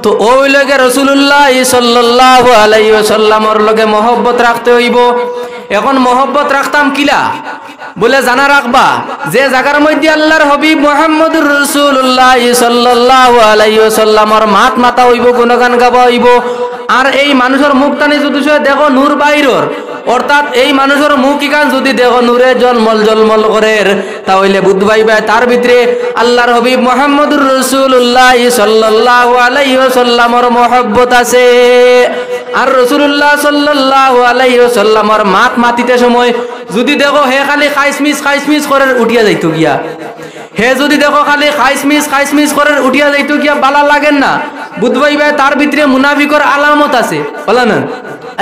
তো ওই লগে রাসূলুল্লাহ সাল্লাল্লাহু আলাইহি ওয়াসাল্লামর লগে মহব্বত রাখতে হইব। এখন মহব্বত রাখতাম কিলা বলে জানা রাখবা, যে জায়গার মধ্যে আল্লাহর হাবিব মুহাম্মদুর রাসূলুল্লাহ সাল্লাল্লাহু আলাইহি ওয়াসাল্লামর মাত মাতা হইব, গুণগান গাবা হইব। আর এই মানুষের মুখ টানি যদি দেখো নূর বাইরর, অর্থাৎ এই মানুষের মুখ ইকান যদি দেখো নূরে জলমল জলমল করে, তাহলে বুঝবাইবা তার ভিতরে আল্লাহর হাবিব মুহাম্মদুর রাসূলুল্লাহ সাল্লাল্লাহু আলাইহি ওয়াসাল্লামর মহব্বত আছে। আর রাসূলুল্লাহ সাল্লাল্লাহু আলাইহি ওয়াসাল্লামর মাত মাতিতে সময় যদি দেখো হে খালি খাইসমিস করে উঠিয়া যাইতো গিয়া, হে যদি দেখো খালি খাইসমিস করে উঠিয়া যাইতো গিয়া, বালা লাগেন না, বুঝবাইবা তার ভিতরে মুনাফিকর আলামত আছে। বলা না?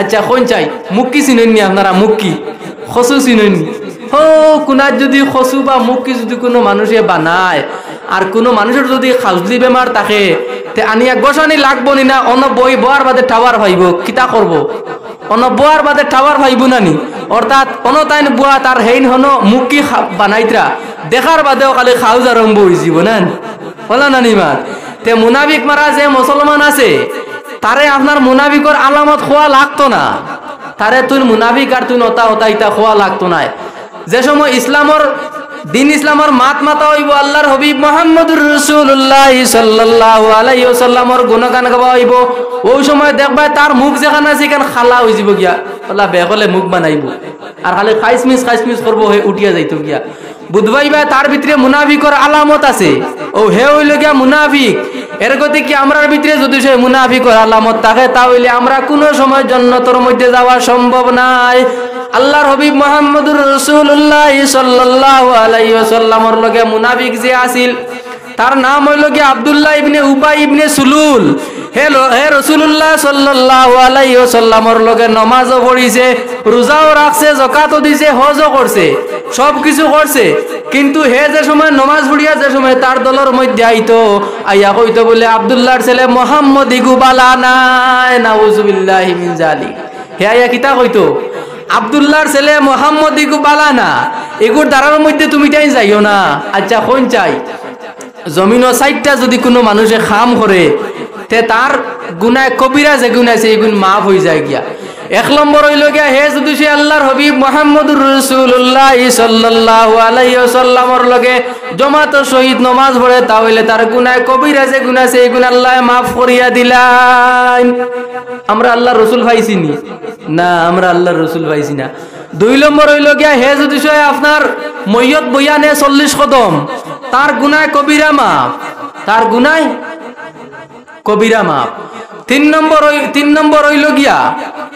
আচ্ছা কোন চাই মুক্কি চিনেননি আপনারা? মুক্কি খসু চিনেননি? হো কোনার যদি খসু বা মুক্কি যদি কোনো মানুষে বানায়, আর কোনো মানুষের যদি খাজলি বেমার থাকে, তে আনি এক বসানি লাগবো নি না? অন বই বোয়ার বাদে টাওয়ার ভাইব, কিতা করব? অন বোয়ার বাদে টাওয়ার ভাইব নানি? অর্থাৎ অনতাইন বুয়া তার হেইন হন মুক্কি বানাইতরা দেখার বাদেও খালি খাউজ আরম্ভ হয়ে যাব না? বলা নানি মা? তে মুনাফিক মারা যে মুসলমান আছে, তারে আপনার মুনাফিকর আলামত খোয়া লাগতো না, তারে তুই মুনাফিক আর তুই নতা হতা ইতা খোয়া লাগতো না। যে সময় ইসলামর দিন ইসলামর মাত মাতা হইব, আল্লাহর হাবিব মুহাম্মদুর রাসূলুল্লাহ সাল্লাল্লাহু আলাইহি ওয়াসাল্লামর গুণগান গাওয়া হইব, ওই সময় দেখবা তার মুখ যেখানে আছে সেখানে খালা হয়ে যাব গিয়া, বলা বেগলে মুখ বানাইব আর খালি খাইসমিস করবো, হে উঠিয়া যাইতো গিয়া। বুঝবাইবা তার ভিতরে মুনাফিকর আলামত আছে, ও হে হইল গিয়া মুনাফিক। এর গতি কি আমরার ভিতরে যদি সে মুনাফিকর আলামত থাকে, তাহলে আমরা কোনো সময় জান্নাতের মধ্যে যাওয়া সম্ভব নাই। আল্লাহর হাবিব মুহাম্মদুর রাসূলুল্লাহ সাল্লাল্লাহু আলাইহি ওয়াসাল্লামর লগে মুনাফিক যে আছিল, তার নাম হইল গিয়া আব্দুল্লাহ ইবনে উবাই ইবনে সুলুল। হে রাসূলুল্লাহ সাল্লাল্লাহু আলাইহি ওয়াসাল্লামর লগে নামাজও পড়িছে, রোজাও রাখছে, যাকাতও দিছে, হজও করছে, সব কিছু করছে। কিন্তু হে যে সময় নামাজ পড়িয়া যে সময় তার দলের মধ্যে আইতো, আইয়া কইতো বলে আব্দুল্লাহর ছেলে মুহাম্মদ ইগু বালা নাই, নাউজুবিল্লাহি মিন জালিক। হে আইয়া কিতা কইতো? আব্দুল্লাহর ছেলে মুহাম্মদ ইগু বালা না, এগুর দ্বারার মধ্যে তুমি তাই যাইও না। আচ্ছা কোন চাই জমিন সাইডটা যদি কোনো মানুষে খাম করে, তে তার গুনাহ কবিরা যে গুনাহ আছে এই গুণ মাফ হয়ে যায় গিয়া। এক নম্বর হইল গিয়া, হে যদি সে আল্লাহর হাবিব মুহাম্মদুর রাসূলুল্লাহ সাল্লাল্লাহু আলাইহি ওয়াসাল্লামর লগে জামাত শহীদ নামাজ পড়ে, তাহলে তার গুনাহ কবিরা যে গুনাহ আছে এই গুণ আল্লাহ মাফ করিয়া দিলেন। আমরা আল্লাহর রাসূল পাইছি নি? না, আমরা আল্লাহর রাসূল পাইছি না। দুই নম্বর হইল গিয়া, হে যদি সে আপনার মইয়ত বয়ানে 40 কদম, তার গুনাহ কবিরা মাফ, তার গুনাহ কবিরা মাফ। তিন নম্বর হইল গিয়া,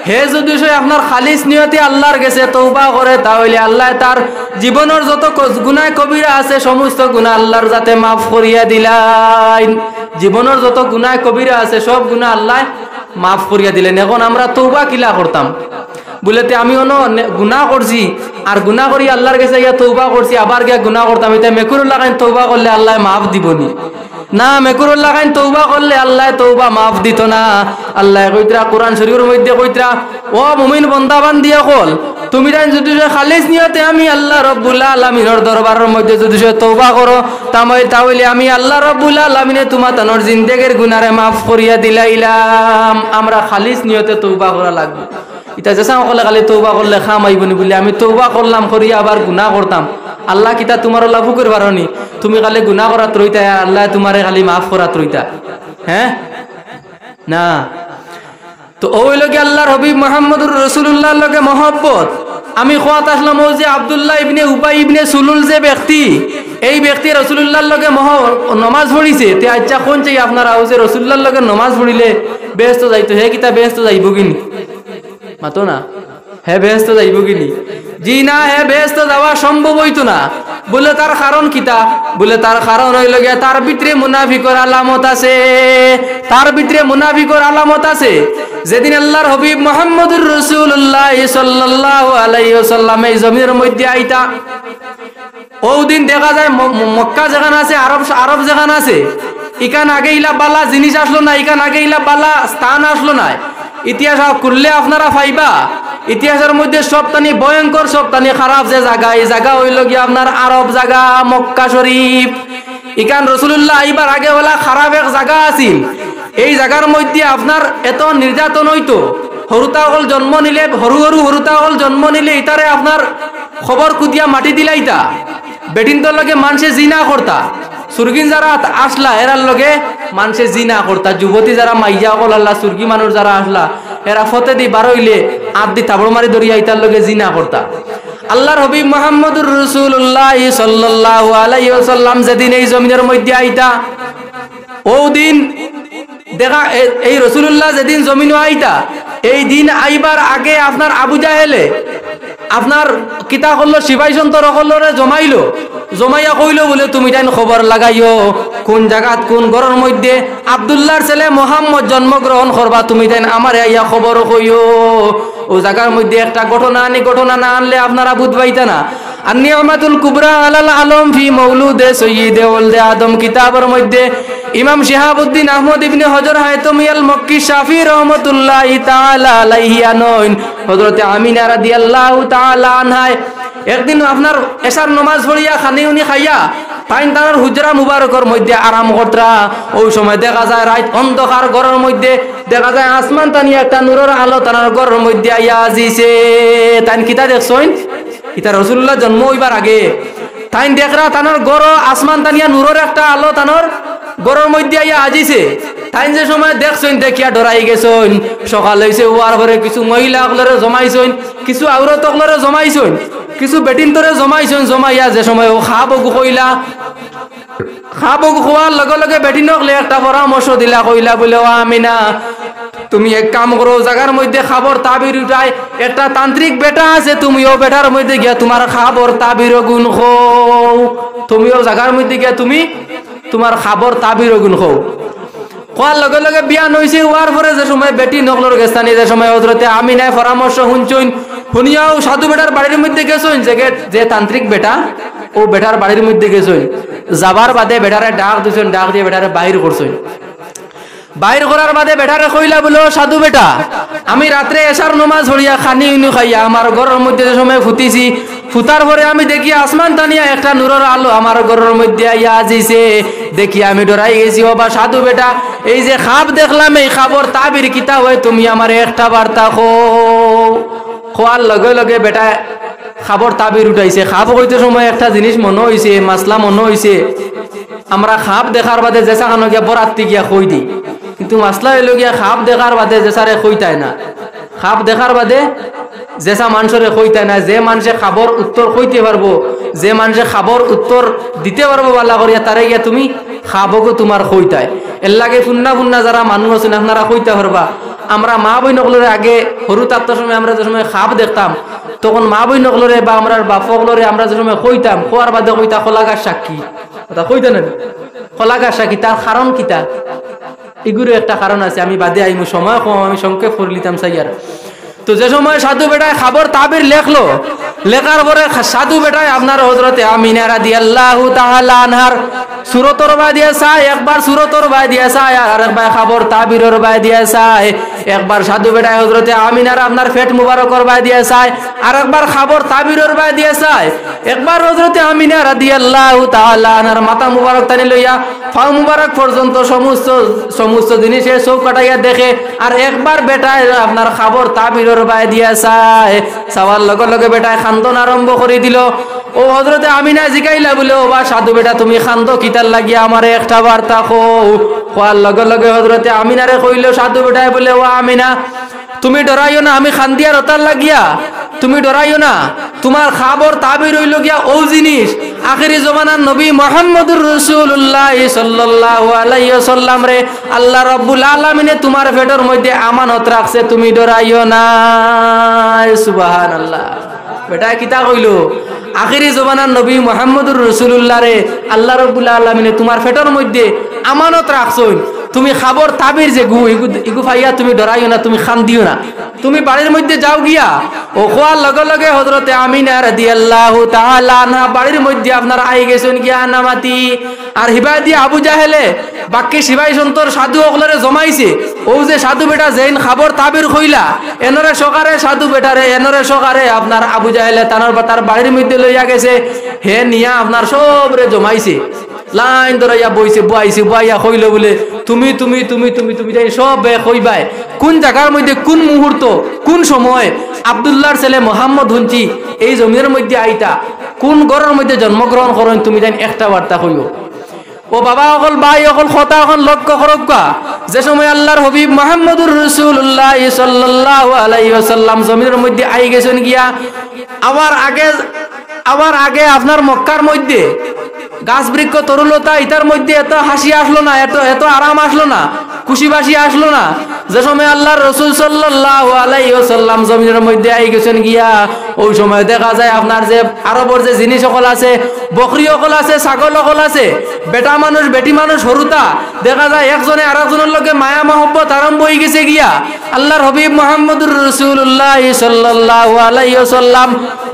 হে যদি সে আপনার খালিস নিয়তে আল্লাহর কাছে তওবা করে, তাহলে আল্লাহ তার জীবনের যত গুনাহ কবিরা আছে সমস্ত গুনাহ আল্লাহর যাতে মাফ করিয়া দিলেন। জীবনের যত গুনাহ কবিরা আছে সব গুনাহ আল্লাহ মাফ করিয়া দিলেন। এখন আমরা তওবা কিলা করতাম বলেতে আমি গুনাহ করছি, আর গুনাহ করি আল্লাহর কাছে গিয়া তওবা করছি, আবার গিয়া গুনাহ করতাম, এটা মেকুরুল্লাহ খান তওবা করলে আল্লাহ মাফ দিবনি? না, মেকুরুল্লাহ খান তওবা করলে আল্লাহ তওবা মাফ দিত না। আল্লাহ কইতরা কোরআন শরীফের মধ্যে কইতরা, ও মুমিন বান্দা বান্দিয়া কল, তুমি তাই যদি খালিস নিয়তে আমি আল্লাহ রাব্বুল আলামিনের দরবারের মধ্যে যদি তওবা করো, তাহলে আমি আল্লাহ রাব্বুল আলামিনে তোমার তানোর জিন্দেগির গুনারে মাফ করিয়া দিলাইলাম। আমরা খালিস নিয়তে তওবা করা লাগবে। এটা যেসা সকলে খালি তওবা করলে খাম আইবনি বলে আমি তওবা করলাম করিয়া আবার গুনাহ করতাম, আল্লাহ কিতা তোমার লাভ করবার পারনি? তুমি খালি গুনাহ করাত রইতা, আল্লাহ তোমারে খালি মাফ করাত রইতা? হ্যাঁ না। তো ওই লগে আল্লাহর হাবিব মুহাম্মদুর রাসূলুল্লাহর লগে মহব্বত। আমি খোয়াত আসলাম ও যে আব্দুল্লাহ ইবনে উবাই ইবনে সুলুল যে ব্যক্তি, এই ব্যক্তি রাসূলুল্লাহর লগে নামাজ পড়িছে, তে আচ্ছা কোন চাই আপনারা ও যে রাসূলুল্লাহর লগে নামাজ পড়িলে বেহেশত যাইতো, হে কিতা বেহেশত যাইব কিনি? মাতো না, হে বেহেশত যাইব কিনি? জি না, হে বেহেশত যাওয়া সম্ভব হইতো না। বলে তার কারণ কিতা? বলে তার কারণ হইল গিয়া তার ভিতরে মুনাফিকর আলামত আছে, তার ভিতরে মুনাফিকর আলামত আছে। যেদিন আল্লাহর হাবিব মুহাম্মদুর রাসূলুল্লাহ সাল্লাল্লাহু আলাইহি ওয়াসাল্লাম এই জমিনের মধ্যে আইতা, ওই দিন দেখা যায় মক্কা যেখানে আছে, আরব যেখানে আছে, ইকান আগে ইলা বালা জিনিস আসলো না, ইকান আগে ইলা বালা স্থান আসলো না। ইতিহাস করলে আপনারা পাইবা, ইতিহাসের মধ্যে সবটানি ভয়ঙ্কর, সবটানি খারাপ যে জায়গা, এই জায়গা হইল গিয়া আপনার আরব জায়গা, মক্কা শরীফ। ইকান রাসূলুল্লাহ আইবার আগে ওলা খারাপ এক জায়গা আছিল, এই জায়গার মধ্যে আপনার এত নির্যাতন হইতো হরুতা হল জন্ম নিলে হরুতা হল জন্ম নিলে ইতারে আপনার খবর কুদিয়া মাটি দিলাইতা বেটিনতর লগে মানুষে জিনা করতা সুরগিন যারা আসলা এরার লগে মানুষে জিনা করতা যুবতী যারা মাইয়া হল আল্লাহ সুরগি মানুষ যারা আসলা এরা ফতে দি বারইলে আদি তাবড় মারি দরিয়া ইতার লগে জিনা করতা আল্লাহর হাবিব মুহাম্মদুর রাসূলুল্লাহ সাল্লাল্লাহু আলাইহি ওয়াসাল্লাম যেদিন এই জমিনের মধ্যে আইতা ও দিন দেখা এই রাসূলুল্লাহ যেদিন জমিনে আইতা এই দিন আইবার আগে আপনার আবু জাহেলে আপনার কিতা করলো সিপাহী সন্তর সকলরে জমাইয়া কইলো বলে তুমি তাই খবর লাগাইও কোন জায়গাত কোন ঘরের মধ্যে আব্দুল্লাহর ছেলে মুহাম্মদ জন্মগ্রহণ করবা তুমি তাই আমারে আইয়া খবর কইও ও জায়গার মধ্যে একটা ঘটনা না আনলে আপনারা বুঝবাইতা না আর নিয়ামাতুল কুবরা আলাল আলম ফি মৌলুদে সৈয়দে ওলদে আদম কিতাবের মধ্যে ইমাম শিহাবুদ্দিন আহমদ ইবনে হজর হায়তমি আল মক্কি শাফি রহমাতুল্লাহি তাআলা আলাইহি আনইন হযরত আমিনা রাদিয়াল্লাহু তাআলা আনহা একদিন আপনার এশার নামাজ পড়িয়া খানি উনি খাইয়া তাইন তার হুজরা মুবারকর মধ্যে আরাম করতরা ওই সময় দেখা যায় রাত অন্ধকার ঘরের মধ্যে দেখা যায় আসমান তানি একটা নূরের আলো তার ঘরের মধ্যে আইয়া আজিছে তাইন কিতা দেখছইন ইতা রাসূলুল্লাহ জন্ম হইবার আগে তাইন দেখরা তানোর গড় আসমান তানিয়া নূরের একটা আলো তানোর গড়ের মধ্যে আইয়া আজিছে তাইন যে সময় দেখছইন দেখিয়া ডরাই গেছইন সকাল হইছে ওয়ার ঘরে কিছু মহিলা সকলরে জমাইছইন কিছু আউরত সকলরে জমাইছইন কিছু বেটিন তরে জমাইয়া যে সময় ও খাবগু খোয়ার লগে লগে বেটিনক লে একটা পরামর্শ দিলা কইলা বলে ও আমিনা তুমি এক কাম করো জায়গার মধ্যে খাবার তাবির উঠায় একটা তান্ত্রিক বেটা আছে তুমিও বেটার মধ্যে গিয়া তোমার খাবার তাবির গুণ খাও তুমিও জায়গার মধ্যে গিয়া তুমি তোমার খাবার তাবির গুণ খাও কোয়ার লগে লগে বিয়ান হইছে ওয়ার পরে যে সময় বেটি নকলর গেস্তানি যে সময় হযরতে আমিনায় পরামর্শ শুনছইন শুনিয়াও সাধু বেটার বাড়ির মধ্যে গেছইন যে তান্ত্রিক বেটা ও বেটার বাড়ির মধ্যে গেছইন যাবার বাদে বেটারে ডাক দিছইন ডাক দিয়ে বেটারে বাইর করছইন বাইর করার বাদে বেটারে কইলা বলো সাধু বেটা আমি রাত্রে এশার নামাজ পড়িয়া খানি উনি খাইয়া আমার ঘরের মধ্যে যে সময় ফুটিছি ফুটার পরে আমি দেখি আসমান টানিয়া একটা নূরের আলো আমার ঘরের মধ্যে আইয়া আজিছে দেখি আমি ডরাই গেছি ও বা সাধু বেটা এই যে খাব দেখলাম এই খাবর তাবির কিতা হয় তুমি আমার একটা বার্তা খোয়ার লগে লগে বেটা খাবর তাবির উঠাইছে খাব হইতে সময় একটা জিনিস মনে হইছে মাসলা মনে হইছে আমরা খাব দেখার বাদে যেসা খানো গিয়া বরাত্তি গিয়া কই দিই কিন্তু মাসলা হইল গিয়া খাব দেখার বাদে যেসারে কইতায় না খাব দেখার বাদে যেসা মানুষরে কইতায় না যে মানুষে খাবর উত্তর কইতে পারবো যে মানুষে খাবর উত্তর দিতে পারবো বালা করিয়া তারে গিয়া তুমি খাবগো তোমার কইতায় এর লাগে ফুন্না যারা মানুষ আছেন আপনারা কইতে পারবা আমরা মা বই নকলরে আগে সরু তাত্তার সময় আমরা যে সময় খাব দেখতাম তখন মা বই নকলরে বা আমরা বাপকলরে আমরা যে সময় কইতাম খোয়ার বাদে কইতা খোলাগার সাক্ষী কথা কইতা না খোলাগার সাক্ষী তার কারণ কিতা এগুলো একটা কারণ আছে আমি বাদে আইমু সময় কম আমি সংক্ষেপ করে লিতাম সাইয়ার তো যে সময় সাধু বেটায় খাবর তাবির লেখলো লেখার পরে সাধু বেটায় আপনার হযরতে আমিনা রাদিয়াল্লাহু তাআলা আনহার সুরতর বাই দিয়া চায় একবার সুরতর বাই দিয়া চায় আর একবার খাবর তাবিরের বাই দিয়া চায় একবার সাধু বেটায় হযরতে আমিনার আপনার পেট মুবারকর বাই দিয়া চায় আর একবার খাবর তাবিরের বাই দিয়া চায় একবার হযরতে আমিনা রাদিয়াল্লাহু তাআলা আনহার মাথা মুবারক টানি লইয়া পা মুবারক পর্যন্ত সমস্ত জিনিসে চোখ কাটাইয়া দেখে আর একবার বেটায় আপনার খাবর তাবিরের বাই দিয়া চায় চাওয়ার লগে লগে বেটায় খান্দন আরম্ভ করে দিল ও হযরতে আমিনা জিগাইলা বলে ও বা সাধু বেটা তুমি খান্দ কিতার লাগিয়া আমারে একটা বার্তা খোয়ার লগে লগে হযরতে আমিনারে কইল সাধু বেটায় বলে ও আমিনা তুমি ডরাইও না আমি খান্দিয়া রতার লাগিয়া তুমি ডরাইও না তোমার খাবর তাবির হইল গিয়া ও জিনিস আখিরি জমানার নবী মুহাম্মদুর রাসূলুল্লাহ সাল্লাল্লাহু আলাইহি ওয়াসাল্লাম রে আল্লাহ রাব্বুল আলামিনে তোমার পেটের মধ্যে আমানত রাখছে তুমি ডরাইও না সুবহানাল্লাহ বেটা কিতা কইল আখিরি জমানার নবী মুহাম্মদুর রাসূলুল্লাহ রে আল্লাহ রাব্বুল আলামিনে তোমার পেটের মধ্যে আমানত রাখছই তুমি খাবর তাবির যে ইগু ফাইয়া তুমি ডরাইও না তুমি খান দিও না তুমি বাড়ির মধ্যে যাও গিয়া ও খোয়ার লগে লগে হযরতে আমিনা রাদিয়াল্লাহু তাআলা আনহা বাড়ির মধ্যে আপনার আই গেছেন গিয়া নামাতি আর হিবা দিয়ে আবু জাহেলে বাক্যে সিবাই সন্তর সাধু সকলরে জমাইছে ও যে সাধু বেটা যেন খাবর তাবির কইলা এনরে সকারে সাধু বেটারে এনরে সকারে আপনার আবু জাহেলে তার বাড়ির মধ্যে লইয়া গেছে হে নিয়া আপনার সবরে জমাইছে লাইন ধরাইয়া বইছে বইছে বইয়া কইল বলে তুমি তুমি তুমি তুমি তুমি যাই সব কইবাই কোন জায়গার মধ্যে কোন মুহূর্ত কোন সময় আব্দুল্লাহর ছেলে মোহাম্মদ হুঞ্চি এই জমিনের মধ্যে আইতা কোন ঘরের মধ্যে জন্মগ্রহণ করেন তুমি জানি একটা বার্তা কইও ও বাবা অকল ভাই অকল কথা অকল লক্ষ্য করক্কা যে সময় আল্লাহর হবিব মুহাম্মদুর রাসূলুল্লাহ সাল্লাল্লাহু আলাইহি ওয়াসাল্লাম জমিনের মধ্যে আই গেছেন গিয়া আবার আগে আপনার মক্কার মধ্যে গাছ বৃক্ষ তরুলতা ইতার মধ্যে এত হাসি আসলো না এত আরাম আসলো না খুশিবাসি আসলো না যে সময় আল্লাহর রাসূল সাল্লাল্লাহু আলাইহি ওয়াসাল্লাম জমিনের মধ্যে আই গেছেন গিয়া ওই সময় দেখা যায় আপনার যে আরবের যে জিনিস সকল আছে বকরি সকল আছে ছাগল সকল আছে বেটা মানুষ বেটি মানুষ হরুতা দেখা যায় একজনে আরেকজনের লগে মায়া মহব্বত আরম্ভ হয়ে গেছে গিয়া আল্লাহর হাবিব মুহাম্মদুর রাসূলুল্লাহ সাল্লাল্লাহু আলাইহি ওয়াসাল্লাম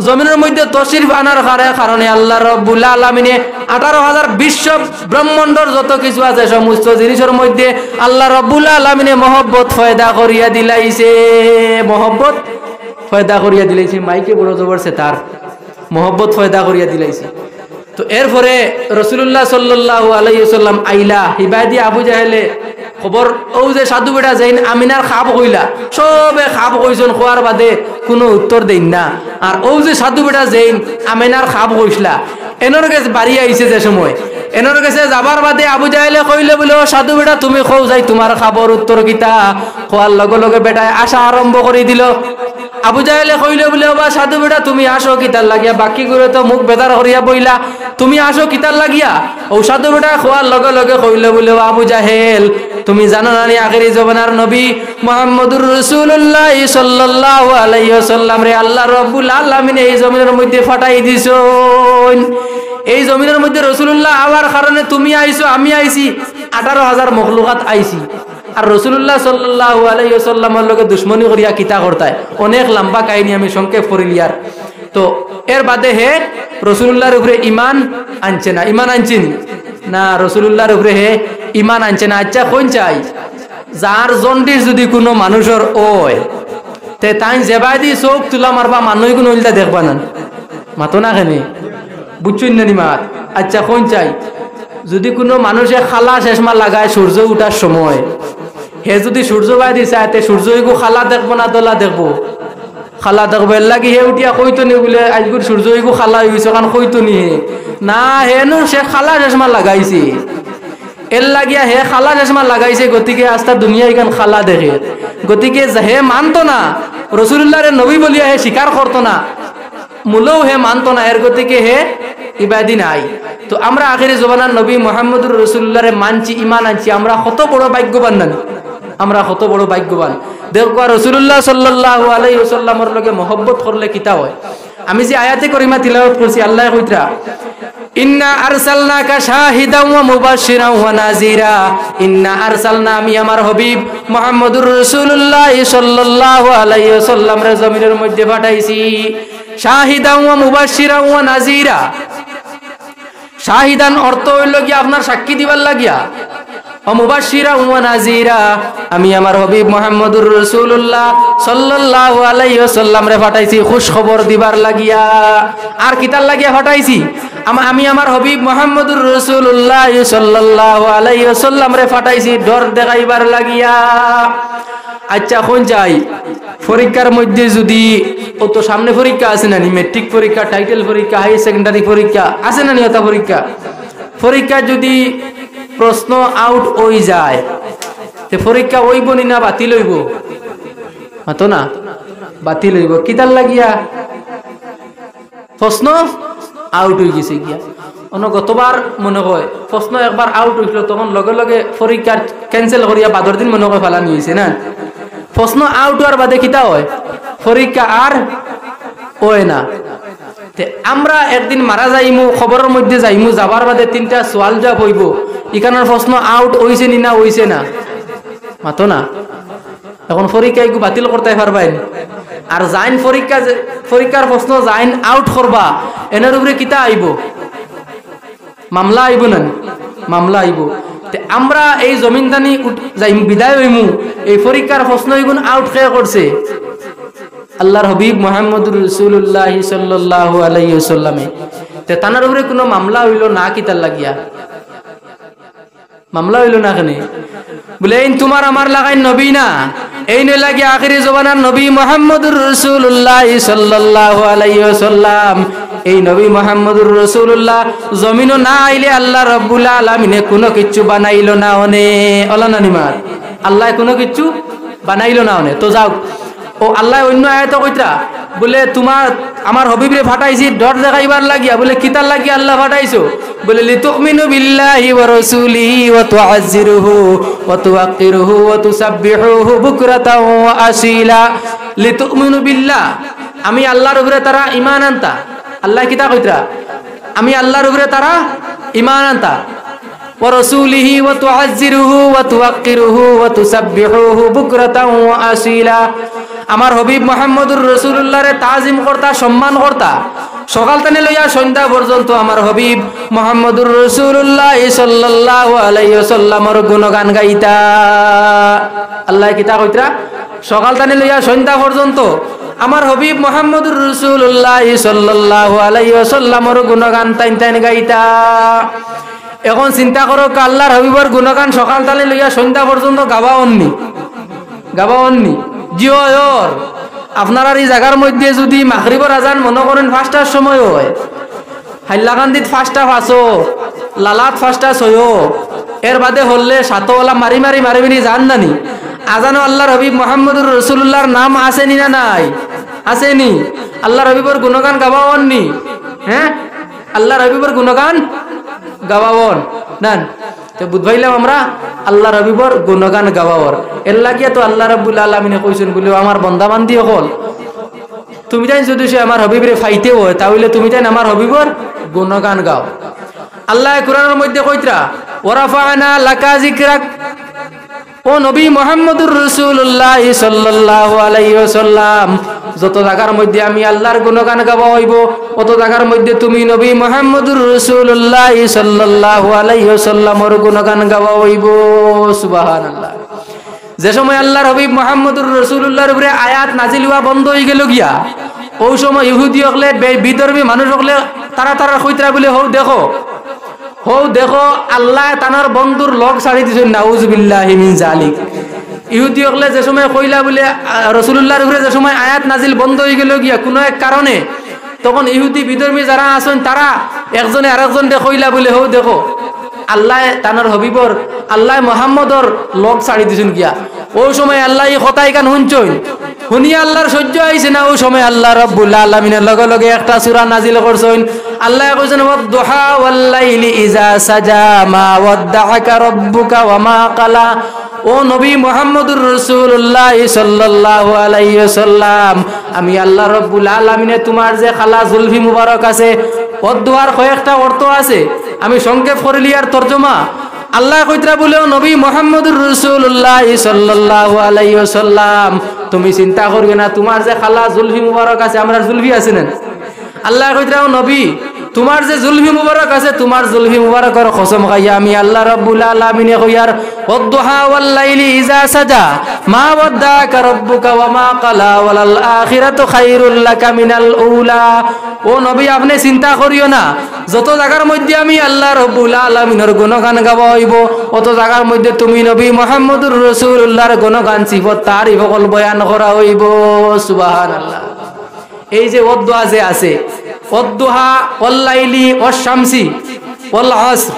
জমিনের মধ্যে তশরিফ আনার কারণে আল্লাহ রাব্বুল আলামিনে 18,000 বিশ্ব ব্রহ্মাণ্ডর যত কিছু আছে সমস্ত জিনিসের মধ্যে আল্লাহ রাব্বুল আলামিনে মহব্বত ফয়দা করিয়া দিলাইছে মহব্বত ফয়দা করিয়া দিলাইছে মাইকে বড় জবরছে তার মহব্বত ফয়দা করিয়া দিলাইছে তো এরপরে রাসূলুল্লাহ সাল্লাল্লাহু আলাইহি ওয়াসাল্লাম আইলা হিবাদি আবু জাহেলে খবর ও যে সাধু বেটা যাইন আমিনার খাপ কইলা সবে খাপ কইছন খোয়ার বাদে কোনো উত্তর দেন না আর ও যে সাধু বেটা যাইন আমিনার খাপ কইছলা এনর কাছে বাড়ি আইছে যে সময় এনর কাছে যাবার বাদে আবু জাহেলে কইলে বলে ও সাধু বেটা তুমি কও যাই তোমার খাবার উত্তর কিতা খোয়ার লগে লগে বেটায় আসা আরম্ভ করে দিল আবু জাহেলে কইলে বলে বা সাধু বেটা তুমি আসো কিতার লাগিয়া বাকি করে তো মুখ বেদার হরিয়া বইলা তুমি আসো কিতার লাগিয়া ও সাধু বেটা খোয়ার লগে লগে কইলে বলে আবু জাহেল তুমি জানো না আখিরি জমানার নবী মুহাম্মদুর রাসূলুল্লাহ সাল্লাল্লাহু আলাইহি ওয়াসাল্লাম রে আল্লাহ রাব্বুল আলামিন এই জমিনের মধ্যে ফাটাই দিছেন এই জমিনের মধ্যে রাসূলুল্লাহ আওয়ার কারণে তুমি আইছো আমি আইছি 18,000 মখলুকাত আইছি আর রাসূলুল্লাহ সাল্লাল্লাহু আলাইহি ওয়াসাল্লামের লগে দুশমনি করিয়া কিতা করতায় অনেক লম্বা কাহিনী আমি সংক্ষেপ করিলিয়ার তো এর বাদে হে রাসূলুল্লাহর উপরে ঈমান আনছে না ঈমান আনছেন না রাসূলুল্লাহর উপরে হে ঈমান আনছে না আচ্ছা কোন চাই যার জন্ডিস যদি কোনো মানুষের ওই তে তাই জেবাদি চোখ তুলা মারবা মানুষ কোনো উল্টা দেখবা না মাতো না কেনে বুঝছেন না নিমাত আচ্ছা কোন চাই যদি কোনো মানুষে খালা শেষমা লাগায় সূর্য উঠার সময় হে যদি সূর্য বাইদি চায় তে সূর্যইগু খালা দেখবো না তোলা দেখবো খালা দেখবো এর লাগি হে উঠিয়া কইতো নি বলে আজগুর সূর্যইগু খালা হয়ে গেছে কারণ কইতো নি হে না হেনু সে খালা শেষমা লাগাইছে এর লাগিয়া হে খালা শেষমা লাগাইছে গতিকে আস্তা দুনিয়া এখান খালা দেখে গতিকে হে মানতো না রাসূলুল্লাহর নবী বলিয়া হে স্বীকার করতো না মূলও হে মানতো না এর গতিকে হে ইবাদি নাই তো আমরা আখিরি জমানার নবী মুহাম্মদুর রাসূলুল্লাহরে মানছি ঈমান আনছি আমরা কত বড় ভাগ্যবান না আমরা কত বড় ভাগ্যবান দেখো রাসূলুল্লাহ সাল্লাল্লাহু আলাইহি ওয়াসাল্লামের লগে মহব্বত করলে কিতা হয় আমি যে আয়াতে করিমা তিলাওয়াত করছি আল্লাহ কইতরা ইন্না আরসালনাকা শাহিদাও ওয়া মুবাশশিরাও ওয়া নাযীরা ইন্না আরসালনা আমি আমার হাবিব মুহাম্মদুর রাসূলুল্লাহ সাল্লাল্লাহু আলাইহি ওয়াসাল্লাম রে জমিনের মধ্যে পাঠাইছি শাহিদাও ওয়া মুবাশশিরাও ওয়া নাযীরা শাহিদান অর্থ হইল কি আপনার সাক্ষী দিবার লাগিয়া ও মুবাশশিরা ওয়া নাযীরা আমি আমার হাবিব মুহাম্মদুর রাসূলুল্লাহ সাল্লাল্লাহু আলাইহি ওয়াসাল্লাম রে পাঠাইছি খুশ খবর দিবার লাগিয়া আর কিতার লাগিয়া পাঠাইছি আমি আমার হাবিব মুহাম্মদুর রাসূলুল্লাহ সাল্লাল্লাহু আলাইহি ওয়াসাল্লাম রে পাঠাইছি ডর দেখাইবার লাগিয়া আচ্ছা কোন যাই পরীক্ষার মধ্যে যদি ও তো সামনে পরীক্ষা আছে না নি মেট্রিক পরীক্ষা টাইটেল পরীক্ষা হাই সেকেন্ডারি পরীক্ষা আছে না নি ওটা পরীক্ষা যদি প্রশ্ন আউট হয়ে যায় তে পরীক্ষা হইব নি না বাতিল হইব মাতো না বাতিল হইব কিতার লাগিয়া প্রশ্ন আউট হয়ে গেছে গিয়া অন্য গতবার মনে হয় প্রশ্ন একবার আউট হইছিল তখন লগে লগে পরীক্ষা ক্যান্সেল করিয়া বাদর দিন মনে হয় ফেলানি হয়েছে না প্রশ্ন আউট হওয়ার বাদে কিতা হয় পরীক্ষা আর হয় না আমরা একদিন মারা যাইমু খবরের মধ্যে যাইমু যাবার বাদে 3টা সওয়াল জবাব হইব এখানের প্রশ্ন আউট হইছে নি না হইছে না মাতো না এখন পরীক্ষা এগু বাতিল করতে পারবেন আর জাইন পরীক্ষার প্রশ্ন জাইন আউট করবা এনের উপরে কিতা আইব মামলা আইব না মামলা আইব আমরা এই জমিনদানি যাইম বিদায় হইমু এই পরীক্ষার প্রশ্ন এগুন আউট খেয়ে করছে আল্লাহর হাবিব মুহাম্মদুর রাসূলুল্লাহ সাল্লাল্লাহু আলাইহি ওয়াসাল্লামে তে তানার উপরে কোনো মামলা হইল না কিতার লাগিয়া মামলা হইল না কেন বলে এই তোমার আমার লাগাই নবী না এই নই লাগে আখিরি জবানার নবী মুহাম্মদুর রাসূলুল্লাহ সাল্লাল্লাহু আলাইহি ওয়াসাল্লাম এই নবী মুহাম্মদুর রাসূলুল্লাহ জমিনও না আইলে আল্লাহ রাব্বুল আলামিনে কোনো কিছু বানাইলো না ওনে আল্লাহ নিমার আল্লাহ কোনো কিছু বানাইলো না ওনে তো যাও ও আল্লাহ অন্য আয়াত কইতা বলে তোমার আমার হবিবরে ফাটাইছি ডর দেখাইবার লাগিয়া বলে কিতার লাগিয়া আল্লাহ ফাটাইছো বলে লিতুমিনু বিল্লাহি ওয়া রাসূলিহি ওয়া তুআজ্জিরুহু ওয়া তুওয়াক্কিরুহু ওয়া তুসাব্বিহুহু বুকরাতাও ওয়া আসীলা লিতুমিনু বিল্লাহ আমি আল্লাহর উপরে তারা ঈমান আনতা আল্লাহ কিতা কইতা আমি আল্লাহর উপরে তারা ঈমান আনতা ওয়া রাসূলিহি ওয়া তুআজ্জিরুহু ওয়া তুওয়াক্কিরুহু ওয়া তুসাব্বিহুহু বুকরাতাও ওয়া আসীলা আমার হবিব মুহাম্মদুর রাসূলুল্লাহরে তাজিম করতা সম্মান করতা সকাল থেকে লইয়া সন্ধ্যা পর্যন্ত আমার হবিব মুহাম্মদুর রাসূলুল্লাহ সাল্লাল্লাহু আলাইহি ওয়াসাল্লামের গুণগান গাইতা আল্লাহ কিতা কইতা সকাল থেকে লইয়া সন্ধ্যা পর্যন্ত আমার হবিব মুহাম্মদুর রাসূলুল্লাহ সাল্লাল্লাহু আলাইহি ওয়াসাল্লামের গুণগান তাইন গাইতা এখন চিন্তা করো আল্লাহর হবিবের গুণগান সকাল থেকে লইয়া সন্ধ্যা পর্যন্ত গাবাওননি জিওর আপনার এই জায়গার মধ্যে যদি মাগরিবের আজান মনে করেন 5টার সময় হয় হাইলাকান্দিত 5টা 5 লালাত 5টা 6 এর বাদে হলে 7ওয়ালা মারি জান নানি আজানো আল্লাহর হাবিব মুহাম্মদুর রাসূলুল্লাহর নাম আসেনি না নাই আসেনি আল্লাহর হাবিবের গুণগান গাবাওননি হ্যাঁ আল্লাহর হাবিবের গুণগান গাবাওন নান তো বুঝবাইলাম আমরা আল্লাহর হাবিবর গুণগান গাওয়ার এর লাগিয়া তো আল্লাহ রাব্বুল আলামিনে কইছেন বলে আমার বান্দা বান্দি হল তুমি তাই যদি সে আমার হাবিবরে ফাইতে হয় তাহলে তুমি তাই আমার হাবিবর গুণগান গাও আল্লাহ কোরআনের মধ্যে কইতরা ওয়ারাফানা লাকা যিকরাক ও নবী মুহাম্মদুর রাসূলুল্লাহ সাল্লাল্লাহু আলাইহি ওয়াসাল্লাম যত জায়গার মধ্যে আমি আল্লাহর গুণগান গাওয়া হইব অত জায়গার মধ্যে তুমি নবী মুহাম্মদুর রাসূলুল্লাহ সাল্লাল্লাহু আলাইহি ওয়াসাল্লামের গুণগান গাওয়া হইব সুবহানাল্লাহ যে সময় আল্লাহর হাবিব মুহাম্মদুর রাসূলুল্লাহর উপরে আয়াত নাজিল হওয়া বন্ধ হয়ে গেল গিয়া ওই সময় ইহুদি হলে বিধর্মী মানুষ হলে তারা কইতরা বলে হও দেখো আল্লাহ তানার বন্ধুর লগ ছাড়ি দিছেন নাউজুবিল্লাহি মিন জালিক ইহুদি হলে যে সময় কইলা বলে রাসূলুল্লাহর উপরে যে সময় আয়াত নাজিল বন্ধ হয়ে গেল গিয়া কোনো এক কারণে তখন ইহুদি বিধর্মী যারা আছেন তারা একজনে আরেকজনকে কইলা বলে হও দেখো আল্লাহ তানার হবিবর আল্লাহ মুহাম্মদর লগ ছাড়ি দিছেন গিয়া ওই সময় আল্লাহ এই কথাই কান শুনছই শুনিয়া আল্লাহর সহ্য হইছে না ওই সময় আল্লাহ রাব্বুল আলামিনের লগে লগে একটা সূরা নাজিল করছেন আল্লাহ কইছেন ওয়াদ-দুহা ওয়াল-লাইলি ইযা সাজা মা ওয়াদ্দাআকা রাব্বুকা ওয়া মা ক্বালা ও নবী মুহাম্মদুর রাসূলুল্লাহ সাল্লাল্লাহু আলাইহি ওয়াসাল্লাম আমি আল্লাহ রাব্বুল আলামিনে তোমার যে খালা জুলফি মুবারক আছে ওয়াদ-দুহার কয়েকটা অর্থ আছে আমি সংক্ষেপ করিলি আর তরজমা আল্লাহ কইতরা বলেও নবী মুহাম্মদুর রাসূলুল্লাহ সাল্লাল্লাহু আলাইহি ওয়াসাল্লাম তুমি চিন্তা করবে না তোমার যে খালা জুলফি মুবারক আছে আমরা জুলফি আছে না আল্লাহ কইতরা নবী তোমার যে জুলফি মুবারক আছে তোমার জুলফি মুবারকের কসম খাইয়া আমি আল্লাহ রাব্বুল আলামিনে কইয়ার ওয়াদ-দুহা ওয়াল-লাইলি ইযা সাজা মা ওয়াদ্দাকা রাব্বুকা ওয়া মা ক্বালা ওয়াল আখিরাতু খায়রুল লাকা মিনাল উলা ও নবী আপনি চিন্তা করিও না যত জায়গার মধ্যে আমি আল্লাহ রাব্বুল আলামিনের গুণগান গাওয়া হইব অত জায়গার মধ্যে তুমি নবী মুহাম্মদুর রাসূলুল্লাহর গুণগান সিফত তারিফ কল বয়ান করা হইব সুবহানাল্লাহ এই যে ওয়াদ-দুহা যে আছে ওয়াদ-দুহা ওয়াল-লাইলি ওয়াশ-শামসি ওয়াল-আসর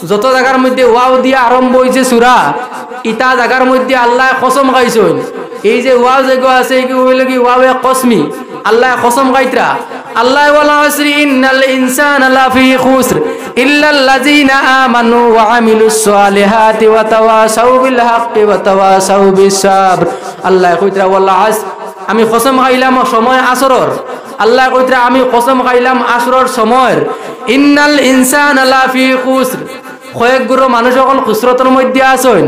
যত জায়গার মধ্যে ওয়াও দিয়া আরম্ভ হইছে সূরা ইটা জায়গার মধ্যে আল্লাহ কসম খাইছেন এই যে ওয়াও যেগো আছে কি হইল কি ওয়াওয়ে কসমি আল্লাহ কসম খাইতরা আল্লাহ ওয়াল আসরি ইন্নাল ইনসানা লাফি খুসর ইল্লাল্লাযিনা আমানু ওয়া আমিলুস সালিহাতি ওয়া তাওয়াসাউ বিল হাক্কি ওয়া তাওয়াসাউ বিস সাবর আল্লাহ কইতরা ওয়াল আসর আমি কসম খাইলাম সময় আসরর আল্লাহ কইতরা আমি কসম খাইলাম আসরর সময়ের ইন্নাল ইনসানা লাফি খুসর কয়েকগুলো মানুষ সকল খুসরতের মধ্যে আছেন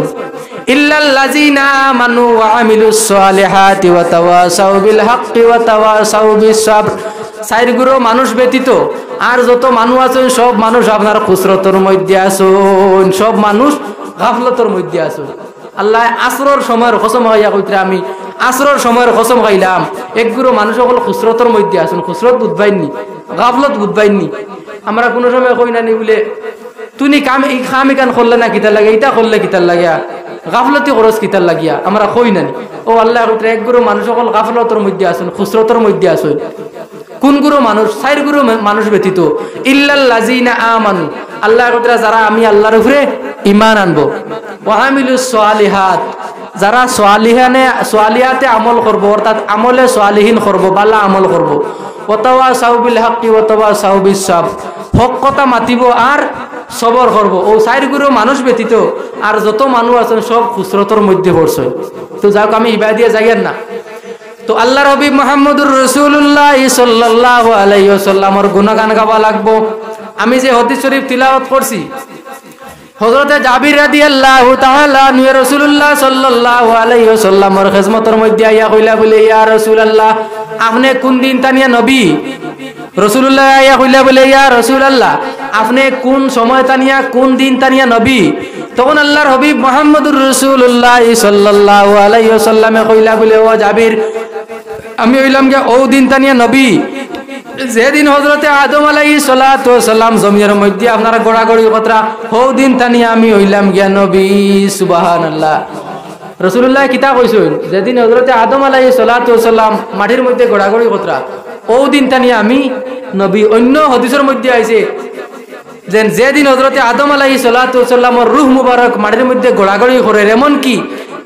ইল্লাল্লাযিনা আমানু ওয়া আমিলুস সালিহাতি ওয়া তাওয়াসাউ বিল হাক্কি ওয়া তাওয়াসাউ বিস সাবর চারগুলো মানুষ ব্যতীত আর যত মানুষ আছেন সব মানুষ আপনার খুসরতের মধ্যে আছেন সব মানুষ গাফলতের মধ্যে আছেন আল্লাহ আসরের সময়ের কসম খাইয়া কইতরা আমি আসরের সময়ের কসম খাইলাম একগুলো মানুষ সকল খুসরতের মধ্যে আছেন খুসরত বুঝবাইনি গাফলত বুঝবাইনি আমরা কোনো সময় কই না নি বলে তুমি কাম কান করলে না কিতার লাগে, এটা করলে কিতার লাগিয়া, গাফলতি খরচ কিতার লাগিয়া আমরা কই নানি। ও আল্লাহ এক গুরু মানুষ সকল গাফলতর মধ্যে আসুন, খুসরতর মধ্যে আসুন। কোন গুরু মানুষ? 4 গুরু মানুষ ব্যতীত, ইল্লাল্লাযিনা আমানু, আল্লাহ কতরা যারা আমি আল্লাহর উপরে ঈমান আনবো, ওয়া আমিলুস সালিহাত, যারা সালিহাতে আমল করব, অর্থাৎ আমলে সালিহিন করব, ভালো আমল করব, ওয়াতাওয়াসাউ বিল হাক্কি ওয়াতাওয়াসাউ বিস সাবর, হক কথা মাতিব আর সবর করব। ও 4 গুরু মানুষ ব্যতীত আর যত মানুষ আছেন সব খুসরতর মধ্যে পড়ছে। তো যাক আমি ইবাদত দিয়ে যাইয়েন না। তো আল্লাহর হাবিব মুহাম্মদুর রাসূলুল্লাহ সাল্লাল্লাহু আলাইহি ওয়াসাল্লামের গুণগান গাওয়া লাগবো। আমি যে হাদিস শরীফ তিলাওয়াত করছি, হযরতে জাবির রাদিয়াল্লাহু তাআলা আনহু রাসূলুল্লাহ সাল্লাল্লাহু আলাইহি ওয়াসাল্লামের খিদমতের মধ্যে আইয়া কইলা বলে, ইয়া রাসূলুল্লাহ আপনি কোন দিন তানিয়া নবী? রাসূলুল্লাহ আইয়া কইলা বলে, ইয়া রাসূলুল্লাহ আপনি কোন সময় তানিয়া, কোন দিন তানিয়া নবী? তখন আল্লাহর হাবিব মুহাম্মদুর রাসূলুল্লাহ সাল্লাল্লাহু আলাইহি ওয়াসাল্লামে কইলা বলে, ও জাবির আমি হইলাম গিয়া ও দিন তানিয়া নবী যেদিন হযরতে আদম আলাইহিস সালাতু ওয়াস সালাম জমিনের মধ্যে আপনারা গোড়াগড়ি কথা, ও দিন তানিয়া আমি হইলাম গিয়া নবী। সুবহানাল্লাহ। রাসূলুল্লাহ কিতা কইছেন? যেদিন হযরতে আদম আলাইহিস সালাতু ওয়াস সালাম মাটির মধ্যে গোড়াগড়ি কথা, ও দিন তানিয়া আমি নবী। অন্য হাদিসের মধ্যে আইছে যেদিন হযরতে আদম আলাইহিস সালাতু ওয়াস সালামের রূহ মুবারক মাটির মধ্যে গোড়াগড়ি করে, এমন কি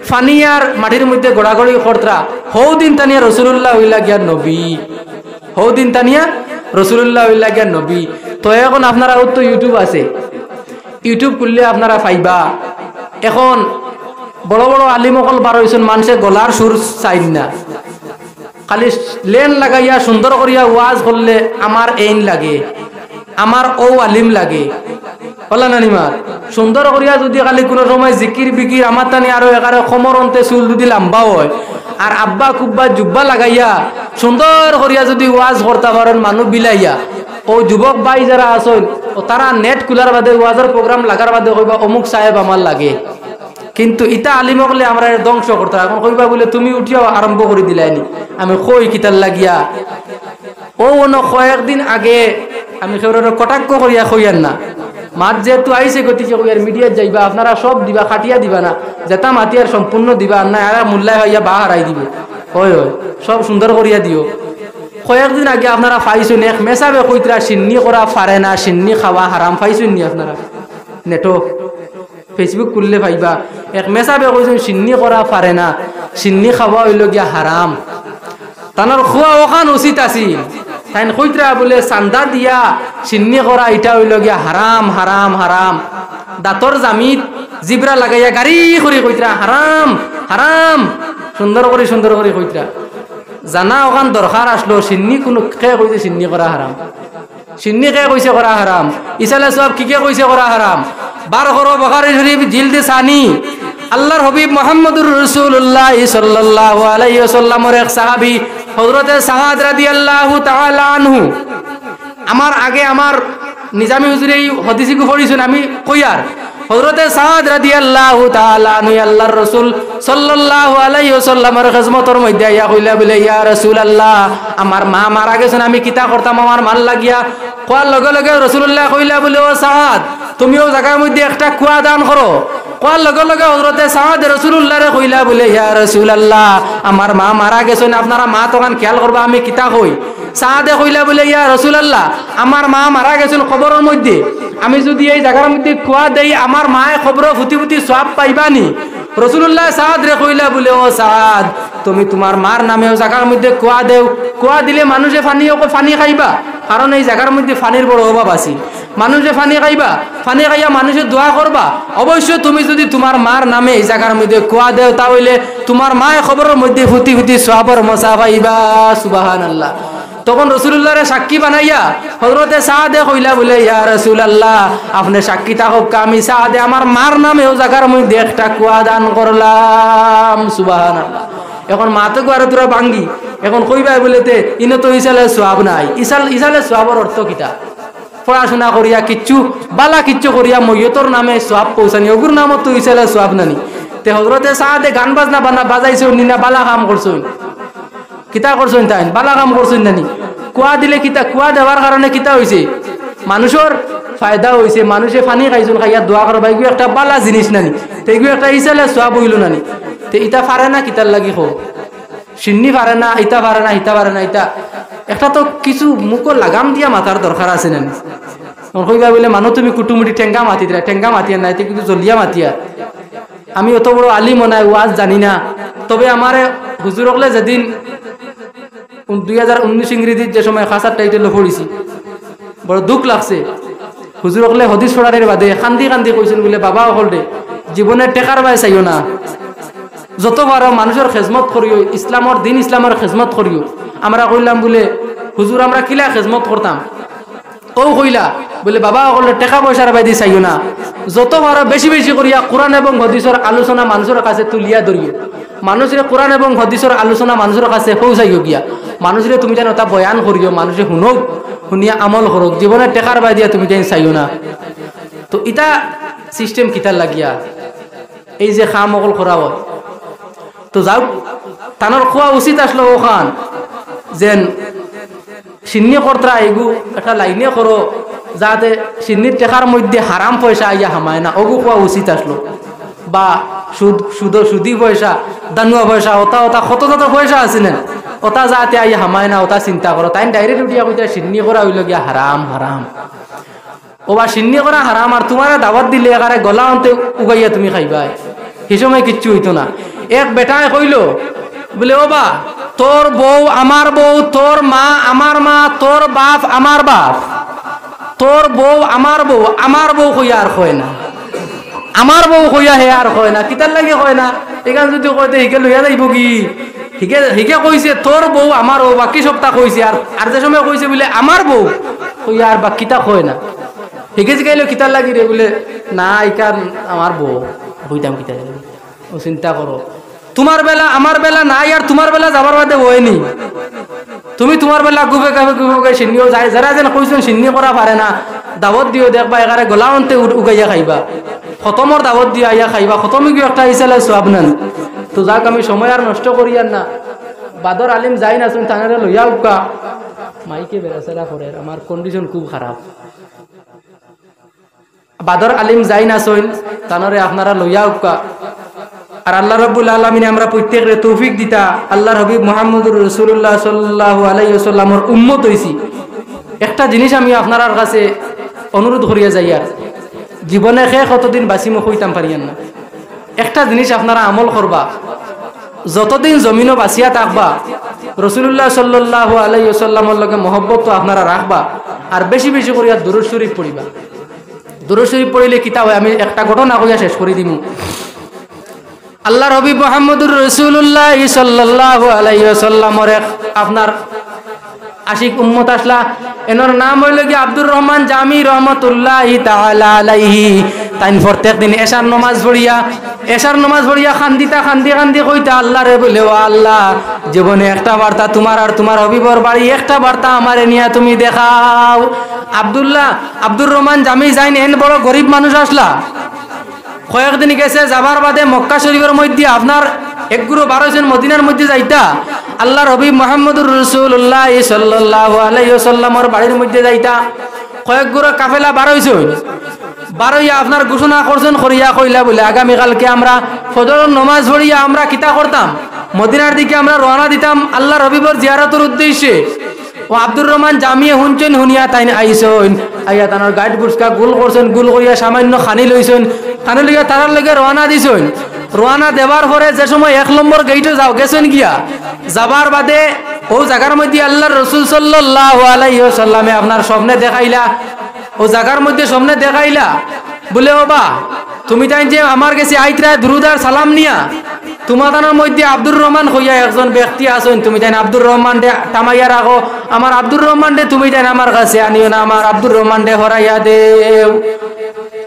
ফানিয়ার মাটির মধ্যে গোড়াগড়ি করতরা, হৌ দিন তানিয়া রাসূলুল্লাহ হইলা গিয়া নবী। হৌ দিন তানিয়া রাসূলুল্লাহ হইলা গিয়া নবী। তো এখন আপনারা তো ইউটিউব আছে, ইউটিউব করলে আপনারা পাইবা। এখন বড় বড় আলিমকল বার হইছেন, মানুষে গলার সুর চাইন না, খালি লেন লাগাইয়া সুন্দর করিয়া ওয়াজ করলে আমার এইন লাগে, আমার ও আলিম লাগে, বলা না নিমার সুন্দর করিয়া যদি খালি কোনো সময় জিকির বিকির আমার তানি আরো একারে খমর অন্তে চুল যদি লম্বা হয় আর আব্বা কুব্বা জুব্বা লাগাইয়া সুন্দর করিয়া যদি ওয়াজ করতে পারেন মানুষ বিলাইয়া, ও যুবক ভাই যারা আসেন ও তারা নেট কুলার বাদে ওয়াজের প্রোগ্রাম লাগার বাদে কইবা অমুক সাহেব আমার লাগে। কিন্তু ইটা আলিমক হলে আমরা ধ্বংস করতে, এখন কইবা বলে তুমি উঠিয়াও আরম্ভ করে দিলাইনি। আমি কই কিতার লাগিয়া ও অন্য কয়েকদিন আগে আমি কটাক্ষ করিয়া কইয়ার না, মাত যেহেতু আইসে গতিকে কইয়ার মিডিয়াত যাইবা আপনারা সব দিবা, খাটিয়া দিবা না, যেটা মাতিয়ার সম্পূর্ণ দিবা না, আর মূল্যায় হইয়া বা হারাই দিবে। হয় হয় সব সুন্দর করিয়া দিও। কয়েকদিন আগে আপনারা পাইছেন এক মেসাবে কইতরা সিন্নি করা পারে না, সিন্নি খাওয়া হারাম, পাইছেন নি আপনারা? নেটো ফেসবুক করলে পাইবা এক মেসাবে কইছেন সিন্নি করা পারে না, সিন্নি খাওয়া হইল গিয়া হারাম। তানোর খোয়া ওখান উচিত আছিল, তাই কইতরা বলে চান্দা দিয়া সিন্নি করা এটা হইল গিয়া হারাম হারাম হারাম। দাঁতর জামিত জিবরা লাগাইয়া গাড়ি করে কইতরা হারাম হারাম, সুন্দর করে কইতরা। জানা ওখান দরকার আসলো, সিন্নি কোনো কে কইছে সিন্নি করা হারাম, সিন্নি কে কইছে করা হারাম, ইসালে সব কি কে কইছে করা হারাম। 12 বুখারী শরীফ জিলদে সানি আল্লাহর হাবিব মুহাম্মদুর রাসূলুল্লাহ সাল্লাল্লাহু আলাইহি ওয়াসাল্লামের এক সাহাবী হযরতে সাআদ রাদিয়াল্লাহু তাআলা আনহু, আমার আগে আমার নিজামী হুজুরে এই হাদিসকে পড়িছেন আমি কইয়ার, হযরতে সাআদ রাদিয়াল্লাহু তাআলা আনহু আল্লাহর রাসূল সাল্লাল্লাহু আলাইহি ওয়াসাল্লামের খিদমতের মধ্যে আইয়া কইলা বলে, ইয়া রাসূলুল্লাহ আমার মা মারা গেছেন, আমি কিতা করতাম আমার মাল লাগিয়া। কোয়ার লগে লগে রাসূলুল্লাহ কইলা বলে, ও সাআদ তুমিও জায়গার মধ্যে একটা কুয়া দান করো। কোয়ার লগে লগে হযরতে সাআদ রাসূলুল্লাহরে কইলা বলে, ইয়া রাসূলুল্লাহ আমার মা মারা গেছেন, আপনারা মা তখন খেয়াল করবা আমি কিতা কই। সাআদে কইলা বলে, ইয়া রাসূলুল্লাহ আমার মা মারা গেছেন কবরের মধ্যে, আমি যদি এই জায়গার মধ্যে কুয়া দেই আমার মায়ে খবর ফুটি ফুটি সওয়াব পাইবানি। রাসূলুল্লাহ সাআদ রে কইলা বলে, ও সাআদ তুমি তোমার মার নামে জায়গার মধ্যে কুয়া দেও, কুয়া দিলে মানুষে পানি খাইবা, কারণ এই জায়গার মধ্যে পানির বড় অভাব আছে, মানুষে পানি খাইবা, পানি খাইয়া মানুষের দোয়া করবা। অবশ্য তুমি যদি তোমার মার নামে এই জায়গার মধ্যে কুয়া দেও তাহলে তোমার মায়ে খবরের মধ্যে ফুটি ফুটি সওয়াবের মশা পাইবা। সুবহানাল্লাহ। তখন রাসূলুল্লাহরে সাক্ষী বানাইয়া হযরতে সাআদে কইলা বলে, ইয়া রাসূলুল্লাহ আপনি সাক্ষী থাকুক আমি সাআদে আমার মার নামে ও জায়গার মধ্যে একটা কুয়া দান করলাম। সুবহানাল্লাহ। এখন মাতে গোয়ারে তোরা ভাঙ্গি এখন কইবা বলেতে ইনো তো ইসালে সওয়াব নাই। ইসালে সওয়াবের অর্থ কিটা? পড়াশোনা করিয়া কিচ্ছু বালা কিচ্ছু করিয়া মইয়তর নামে সওয়াব পৌঁছানি, ওগুর নামত তো ইসালে সওয়াব নানি। তে হযরতে সাআদে গান বাজনা বাজাইছো নিনা বালা কাম করছো, কিতা করছেন তাই বালা কাম করছেন নানি। কুয়া দিলে কিতা, কুয়া দেওয়ার কারণে কিতা হয়েছে মানুষের ফায়দা হয়েছে, মানুষে পানি খাইছেন, খাইয়া দোয়া করবা, এগুলো একটা বালা জিনিস নানি, তো এগুলো একটা ইসালে সোয়া বইল নানি, তো ইটা পারে না কিতার লাগি খো সিন্নি পারে না, ইটা পারে না, ইটা পারে না, ইটা একটা তো কিছু মুখ লাগাম দিয়া মাথার দরকার আছে নানি। কইবা বলে মানুষ তুমি কুটুমুটি ঠেঙ্গা মাতি দিলা, ঠেঙ্গা মাতিয়া নাই, কিন্তু জলিয়া মাতিয়া। আমি অত বড় আলিম নাই, ওয়াজ জানি না, তবে আমার হুজুর হলে যেদিন 2019 ইংরেজির যে সময় খাসার টাইটেল পড়েছি, বড় দুঃখ লাগছে। হুজুর হলে হদিস পড়ারের বাদে কান্দি কান্দি কইছেন বলে বাবা হল রে জীবনে টেকার বাই চাইও না, যত পারো মানুষের খেজমত করিও, ইসলামর দিন ইসলামের খেজমত করিও। আমরা কইলাম বলে হুজুর আমরা কিলা খেজমত করতাম, ও কইলা বলে বাবা হলে টেকা পয়সার বাইদি চাইও না, যত পারো বেশি বেশি করিয়া কোরআন এবং হদিসের আলোচনা মানুষের কাছে তুলিয়া ধরিও। মানুষের কোরআন এবং হদিসের আলোচনা মানুষের কাছে পৌঁছাইও গিয়া, মানুষের তুমি যেন তা বয়ান করিও, মানুষে শুনক, শুনিয়া আমল করক, জীবনে টেকার বাই দিয়া তুমি যেন চাইও না। তো ইটা সিস্টেম কিতার লাগিয়া এই যে খাম অকল করা হয়, তো যাও তানোর খোয়া উচিত আসলো ওখান যেন সিন্নি কর্তরা এগু একটা লাইনে করো, যাতে সিন্নির টেকার মধ্যে হারাম পয়সা আইয়া হামায় না, ওগু খোয়া উচিত আসলো। বা সুদি পয়সা, দানুয়া পয়সা, ওটা ওটা কত কত পয়সা আছে না, ওটা যাতে আইয়া হামায় না, ওটা চিন্তা করো। তাই ডাইরেক্ট উঠিয়া কইতা সিন্নি করা হইল গিয়া হারাম হারাম, ও বা সিন্নি করা হারাম, আর তোমার দাওয়াত দিলে একারে গলা অন্তে উগাইয়া তুমি খাইবা, সেই সময় কিচ্ছু হইতো না। এক বেটায় কইল বলে ও বা তোর বউ আমার বউ, তোর মা আমার মা, তোর বাপ আমার বাপ, তোর বউ আমার বউ, আমার বউ কইয়া আর কয় না, আমার বউ কইয়া হে আর কয় না, কিতার লাগে কয় না, এখান যদি কয়তে হিকে লইয়া যাইব কি, হিকে কইছে তোর বউ আমার বউ, বাকি সপ্তাহ কইছে, আর যে সময় কইছে বলে আমার বউ কইয়া আর বাকিটা কয় না, হিকে জিগাইলো কিতার লাগি রে বলে না ইকার আমার বউ, হইতাম কিতার লাগে। ও চিন্তা করো, তোমার বেলা আমার বেলা নাই, আর তোমার বেলা যাবার বাদে হয়নি, তুমি তোমার বেলা গুবে গুবে সিন্নিও যায়, যারা যেন কইছেন সিন্নি করা পারে না, দাওয়াত দিও দেখবা একারে গলা অন্তে উগাইয়া খাইবা, খতমর দাওয়াত দিয়ে আইয়া খাইবা, খতমে কি একটা হিসালে সব নেন। তো যাক আমি সময় আর নষ্ট করি আর না, বাদর আলিম যাই না শুন থানারে লইয়া উকা মাইকে বেড়াচেরা করে, আমার কন্ডিশন খুব খারাপ। বাদর আলিম যাই না শুন থানারে আপনারা লইয়া উকা, আর আল্লাহ রাব্বুল আলামিন আমরা প্রত্যেকরে তৌফিক দিতা, আল্লাহর হাবিব মুহাম্মদুর রাসূলুল্লাহ সাল্লাল্লাহু আলাইহি ওয়াসাল্লামের উম্মত হইছি। একটা জিনিস আমি আপনার কাছে অনুরোধ করিয়া যাই, আর জীবনে খেয়ে কতদিন বাঁচিমো কইতাম পারিয়ান না, একটা জিনিস আপনারা আমল করবা, যতদিন জমিনও বাঁচিয়া থাকবা রাসূলুল্লাহ সাল্লাল্লাহু আলাইহি ওয়াসাল্লামের লগে মহব্বত তো আপনারা রাখবা, আর বেশি বেশি করিয়া দুরূদ শরীফ পড়িবা। দুরূদ শরীফ পড়িলে কিতা হয় আমি একটা ঘটনা কইয়া শেষ করে দিমু। আল্লাহর হাবিব মুহাম্মদুর রাসূলুল্লাহ সাল্লাল্লাহু আলাইহি ওয়াসাল্লামের আপনার আশিক উম্মত আসলা, এনার নাম হইল কি আব্দুর রহমান জামি রহমাতুল্লাহি তাআলা আলাইহি। তাইন প্রত্যেক দিন এশার নামাজ পড়িয়া খান্দিতা খান্দি কইতা আল্লাহ রে বলে ও আল্লাহ, জীবনে একটা বার্তা তোমার আর তোমার হাবিবর বাড়ি একটা বার্তা আমারে নিয়া তুমি দেখাও। আব্দুর রহমান জামি যাইন এন বড় গরিব মানুষ আসলা, কয়েকদিন গেছে, যাবার বাদে মক্কা শরীফের মধ্যে আপনার একগুরো 12 জন মদিনার মধ্যে যাইতা, আল্লাহর হাবিব মুহাম্মদুর রাসূলুল্লাহ সাল্লাল্লাহু আলাইহি ওয়াসাল্লামের বাড়ির মধ্যে যাইতা, কয়েকগুরো কাফেলা 12 আপনার ঘোষণা করছেন করিয়া কইলা বলে আগামী কালকে আমরা ফজরের নামাজ পড়িয়া আমরা কিতা করতাম, মদিনার দিকে আমরা রওনা দিতাম আল্লাহর হাবিবের জিয়ারতের উদ্দেশ্যে। ও আব্দুর রহমান জামিয়ে শুনছেন, শুনিয়া তাইন আইসন, আইয়া তানোর গাইড বুসকা গুল করছেন, গুল করিয়া সামান্য খানি লইছেন, খানি লইয়া তারার লগে রওনা দিছেন। রওনা দেবার পরে যে সময় 1 নম্বর গেইটে যাও গেছেন গিয়া, যাবার বাদে ও জায়গার মধ্যে আল্লাহর রাসূল সাল্লাল্লাহু আলাইহি ওয়াসাল্লামে আপনার স্বপ্নে দেখাইলা, ও জায়গার মধ্যে স্বপ্নে দেখাইলা বলে ও বা তুমি তাই যে আমার কাছে আইতরা দুরুদ আর সালাম নিয়া, তোমাদের মধ্যে আব্দুর রহমান হইয়া একজন ব্যক্তি আছেন, তুমি তাই আব্দুর রহমান দে টামাইয়া রাখো, আমার আব্দুর রহমান দে তুমি তাই আমার কাছে আনিও না, আমার আব্দুর রহমান দে হরাইয়া দেও।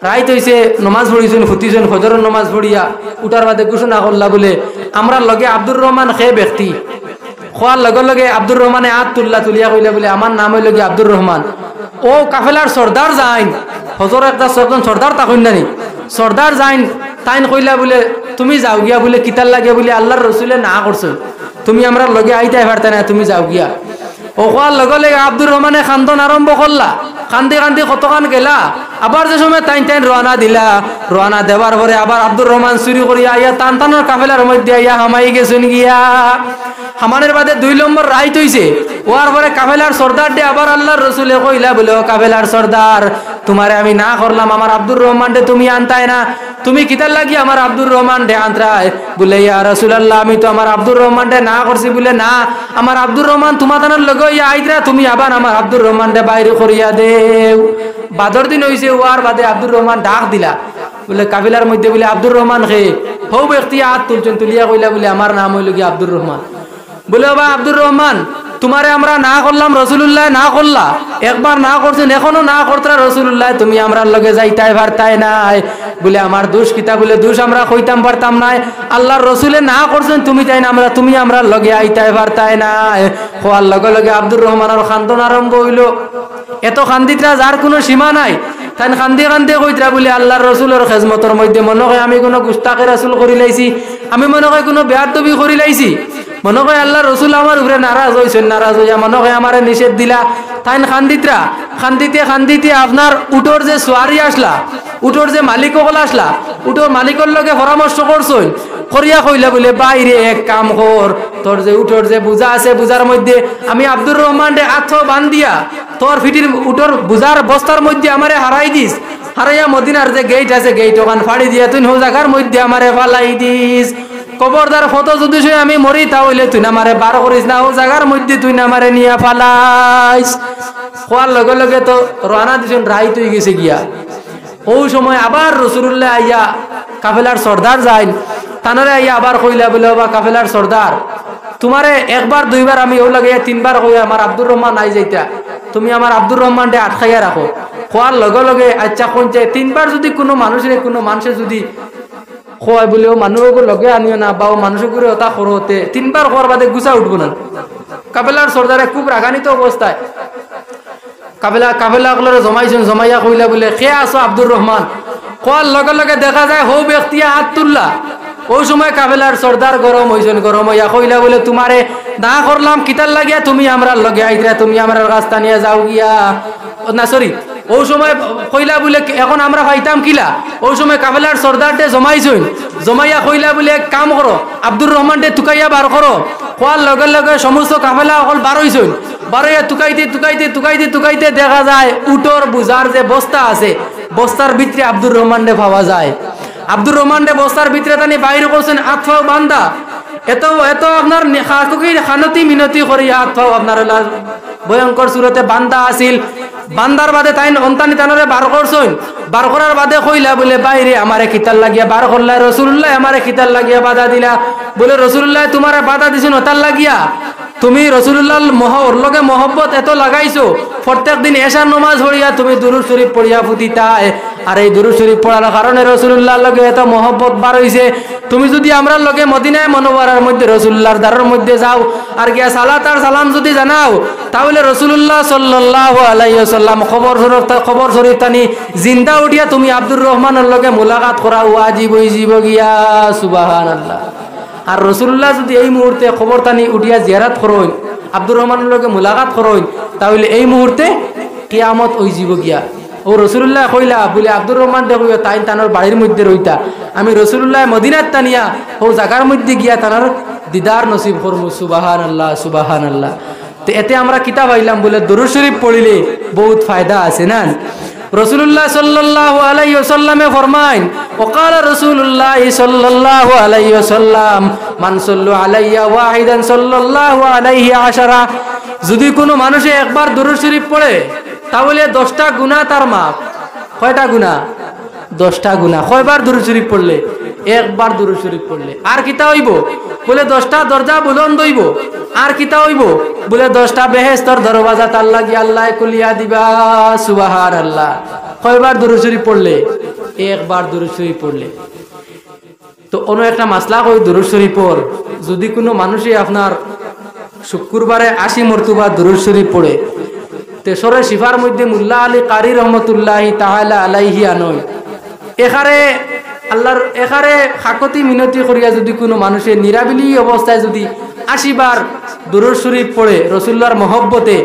রাইত হইছে, নমাজ পড়িছেন, ফুটিছেন, ফজরের নমাজ পড়িয়া উঠার বাদে ঘোষণা করলা বলে আমরা লগে আব্দুর রহমান সে ব্যক্তি, খোয়ার লগে লগে আব্দুর রহমানে হাত তুলিয়া কইলা বলে আমার নাম হইল কি আব্দুর রহমান। ও কাফেলার সর্দার যাইন, হজর একটা সর্দার তাকইন নানি, সর্দার যাইন তাইন কইলা বলে তুমি যাও গিয়া বলে কিতার লাগে বলে আল্লাহর রসুলে না করছো, তুমি আমরা লগে আইতে পারতে না, তুমি যাও গিয়া। ও খোয়ার লগে লগে আব্দুর রহমানে খান্দন আরম্ভ করলা, কান্দি কান্দি কতক্ষণ গেলা আবার যে সময় টাইম টাইম রওনা দিলা রওনা দেওয়ার পরে আবার আব্দুর রহমান চুরি করিয়া আইয়া টান টানোর কাফেলার মধ্যে আইয়া হামাই গেছেন গিয়া হামানের বাদে 2 নম্বর রাইত হইছে ওয়ার পরে কাফেলার সর্দার দে আবার আল্লাহর রাসূলে কইলা বলে ও কাফেলার সর্দার তোমারে আমি না করলাম আমার আব্দুর রহমান দে তুমি আনতাই না তুমি কিতার লাগি আমার আব্দুর রহমান দে আনতাই বলে ইয়া রাসূলুল্লাহ আমি তো আমার আব্দুর রহমান দে না করছি বলে না আমার আব্দুর রহমান তোমাদের লগে ইয়া আইদরা তুমি আবার আমার আব্দুর রহমান দে বাইরে করিয়া দেও বাদর দিন হইছে ওয়ার বাদে আব্দুর রহমান ডাক দিলা বলে কাফেলার মধ্যে বলে আব্দুর রহমান খে হও ব্যক্তি হাত তুলছেন তুলিয়া কইলা বলে আমার নাম হইল কি আব্দুর রহমান বলে বাবা আব্দুর রহমান তোমারে আমরা না করলাম রাসূলুল্লাহ না করলা একবার না করছেন এখনো না করতরা রাসূলুল্লাহ তুমি আমরার লগে যাইতাই পারতাই নাই বলে আমার দোষ কিতা বলে দোষ আমরা কইতাম পারতাম নাই আল্লাহর রাসূলে না করছেন তুমি তাই না আমরা তুমি আমরার লগে আইতাই পারতাই নাই কোয়ার লগে লগে আব্দুর রহমানের খান্দন আরম্ভ হইল এত খান্দিতরা যার কোনো সীমা নাই তাই কান্দে কান্দে কইতরা বলে আল্লাহর রাসূলের খেজমতের মধ্যে মনে হয় আমি কোনো গুস্তাখে রাসূল করি লাইছি আমি মনে হয় কোনো বেয়াদবি করি লাইছি মনে হয় আল্লাহ রসুল আমার উপরে নারাজ হয়েছেন নারাজ হইয়া মনে হয় আমার নিষেধ দিলা তাই খান্দিতরা খান্দিতে খান্দিতে আপনার উটোর যে সোয়ারি আসলা উটোর যে মালিক সকল আসলা উটোর মালিকের লগে পরামর্শ করছেন করিয়া কইলা বলে বাইরে এক কাম কর তোর যে উটোর যে বুঝা আছে বুঝার মধ্যে আমি আব্দুর রহমান দে আথ বান্ধিয়া তোর ফিটির উটোর বুঝার বস্তার মধ্যে আমারে হারাই দিস হারাইয়া মদিনার যে গেট আছে গেট ওখান ফাড়ি দিয়া তুই হো জায়গার মধ্যে আমারে ফালাই দিস কবরদার ফটো যদি আমি মরি তাহলে তুই না মারে বার করিস না ও জায়গার মধ্যে তুই না মারে নিয়া ফালাইস খোয়ার লগে লগে তো রানা দিছেন রাই তুই গেছে গিয়া ওই সময় আবার রাসূলুল্লাহ আইয়া কাফেলার সর্দার যাইন তানারে আইয়া আবার কইলা বলে বা কাফেলার সর্দার তোমারে একবার দুইবার আমি ও লাগে 3বার কই আমার আব্দুর রহমান আই যাইতা তুমি আমার আব্দুর রহমান দে আটকাইয়া রাখো খোয়ার লগে লগে আচ্ছা কোন চাই 3বার যদি কোনো মানুষের যদি খোয়াই বলেও মানুষকে লগে আনিও না বা মানুষগুলো ওটা করতে 3বার খোয়ার বাদে গুছা উঠবো না কাফেলার সর্দারে খুব রাগানিত অবস্থায় কাফেলা গুলোরে জমাইছেন জমাইয়া কইলা বলে কে আছো আব্দুর রহমান খোয়ার লগে লগে দেখা যায় হৌ ব্যক্তি হাত তুললা ওই সময় কাফেলার সর্দার গরম হইছেন গরম হইয়া কইলা বলে তোমারে না করলাম কিতার লাগিয়া তুমি আমরা লগে আইতরা তুমি আমরা রাস্তা নিয়ে যাও গিয়া না সরি ওই সময় কইলা বলে এখন আমরা পাইতাম কিলা ওই সময় কাফেলার সর্দারটে জমাইছেন জমাইয়া কইলা বলে এক কাম করো আব্দুর রহমান দে তুকাইয়া বার করো কোয়ার লগে লগে সমস্ত কাফেলা অকল বার হইছেন বারইয়া তুকাইতে দেখা যায় উটোর বুজার যে বস্তা আছে বস্তার ভিতরে আব্দুর রহমান দে পাওয়া যায় আব্দুর রহমান দে বস্তার ভিতরে তানি বাইরে করছেন আতফাও বান্দা এত আপনার খানতি মিনতি করি আতফাও আপনার ভয়ঙ্কর সুরতে বান্দা আছিল বান্দার বাদে তাই অন্তানি তানরে বার করছেন বার করার বাদে কইলা বলে বাইরে আমারে কিতার লাগিয়া বার করলা রাসূলুল্লাহ আমারে কিতার লাগিয়া বাধা দিলা বলে রাসূলুল্লাহ তোমারে বাধা দিছেন ওতার লাগিয়া তুমি রাসূলুল্লাহ ওর লগে মহব্বত এত লাগাইছো প্রত্যেক দিন এশার নামাজ পড়িয়া তুমি দুরূদ শরীফ পড়িয়া ফুটিতায় আর এই দুরূদ শরীফ পড়ার কারণে রাসূলুল্লাহর লগে এত মহব্বত বার হইছে তুমি যদি আমরার লগে মদিনায় মুনাওয়ারার মধ্যে রাসূলুল্লাহর দারের মধ্যে যাও আর গিয়া সালাত আর সালাম যদি জানাও তাহলে রাসূলুল্লাহ সাল্লাল্লাহু আলাইহি ওয়াসাল্লাম খবর শরীফ তানি জিন্দা উঠিয়া তুমি আব্দুর রহমানের লগে মুলাকাত করা ওয়াজিব হইজিব গিয়া সুবহানাল্লাহ আর রাসূলুল্লাহ যদি এই মুহূর্তে খবর তানি উঠিয়া জিয়ারত করুন আব্দুর রহমানের লগে মুলাকাত করুন তাহলে এই মুহূর্তে কিয়ামত হইজিব গিয়া ও রাসূলুল্লাহ কইলা বলে আব্দুর রহমান দেখো তাই তানোর বাড়ির মধ্যে রইতা আমি রাসূলুল্লাহ মদিনাত তানিয়া ও জায়গার মধ্যে গিয়া তানোর দিদার নসিব করমু সুবহানাল্লাহ সুবহানাল্লাহ তো এতে আমরা কিতাব আইলাম বলে দরুদ শরীফ পড়িলে বহুত ফায়দা আছে না রাসূলুল্লাহ সাল্লাল্লাহু আলাইহি ওয়াসাল্লামে ফরমাইন ওয়াকালা রাসূলুল্লাহ সাল্লাল্লাহু আলাইহি ওয়াসাল্লাম মান সাল্লু আলাইয়া ওয়াহিদান সাল্লাল্লাহু আলাইহি আশারা যদি কোনো মানুষে একবার দরুদ শরীফ পড়ে তাহলে 10টা গুনাহ তার মাফ কয়টা গুনাহ 10টা গুনাহ কয়বার দরুদ শরীফ পড়লে একবার দরুদ শরীফ পড়লে আর কিতা হইব বলে 10টা দরজা বুলন্দ হইব আর কিতা হইব বলে 10টা বেহেশতের দরওয়াজা তার লাগি আল্লাহ খুলিয়া দিবা সুবহানাল্লাহ কয়বার দরুদ শরীফ পড়লে একবার দরুদ শরীফ পড়লে তো অন্য একটা মাসলা কই দরুদ শরীফর যদি কোনো মানুষই আপনার শুক্রবারে 80 মর্তবা দরুদ শরীফ পড়ে তেসরে শিফার মধ্যে মুল্লা আলী কারি রহমতুল্লাহি তাআলা আলাইহি আনয় এখারে খাকতি মিনতি করিয়া যদি কোনো মানুষের নিরাবিলি অবস্থায় যদি 80 বার দরুদ শরীফ পড়ে রাসূলুল্লাহর মহব্বতে